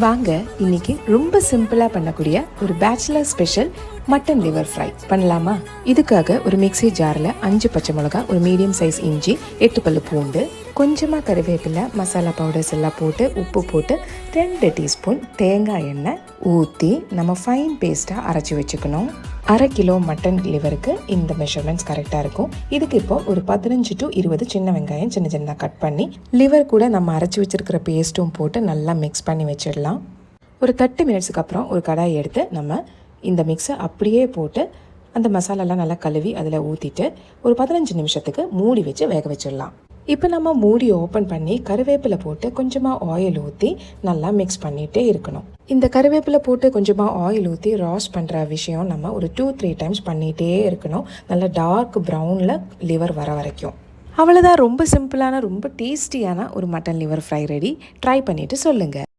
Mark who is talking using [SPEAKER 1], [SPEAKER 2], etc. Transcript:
[SPEAKER 1] வாங்க இன்னைக்கு ரொம்ப சிம்பிளா பண்ணக்கூடிய ஒரு bachelor special mutton liver fry பண்ணலாமா? இதுக்காக ஒரு மிக்ஸி ஜாரில் 5 பச்சை மிளகாய், ஒரு மீடியம் சைஸ் இஞ்சி, 8 பல்லு பூண்டு, கொஞ்சமாக கருவேப்பிலை, மசாலா பவுடர்ஸ் எல்லாம் போட்டு உப்பு போட்டு 2 டீஸ்பூன் தேங்காய் எண்ணெய் ஊற்றி நம்ம ஃபைன் பேஸ்ட்டாக அரைச்சி வச்சுக்கணும். 1/2 கிலோ மட்டன் லிவருக்கு இந்த மெஷர்மெண்ட்ஸ் கரெக்டாக இருக்கும். இதுக்கு இப்போ ஒரு 15 to 20 சின்ன வெங்காயம் சின்ன சின்னதாக கட் பண்ணி லிவர் கூட நம்ம அரைச்சி வச்சுருக்கிற பேஸ்ட்டும் போட்டு நல்லா மிக்ஸ் பண்ணி வச்சிடலாம். ஒரு 30 மினிட்ஸுக்கு அப்புறம் ஒரு கடாயை எடுத்து நம்ம இந்த மிக்ஸை அப்படியே போட்டு அந்த மசாலாலாம் நல்லா கழுவி அதில் ஊற்றிட்டு ஒரு 15 நிமிஷத்துக்கு மூடி வச்சு வேக வச்சிடலாம். இப்போ நம்ம மூடி ஓப்பன் பண்ணி கருவேப்பிலை போட்டு கொஞ்சமாக ஆயில் ஊற்றி நல்லா மிக்ஸ் பண்ணிகிட்டே இருக்கணும். இந்த கருவேப்பிலை போட்டு கொஞ்சமாக ஆயில் ஊற்றி ராஸ்ட் பண்ணுற விஷயம் நம்ம ஒரு 2-3 டைம்ஸ் பண்ணிகிட்டே இருக்கணும். நல்லா டார்க் ப்ரௌனில் லிவர் வர வரைக்கும். அவ்வளோதான், ரொம்ப சிம்பிளான ரொம்ப டேஸ்டியான ஒரு mutton liver fry ready. Try பண்ணிவிட்டு சொல்லுங்கள்.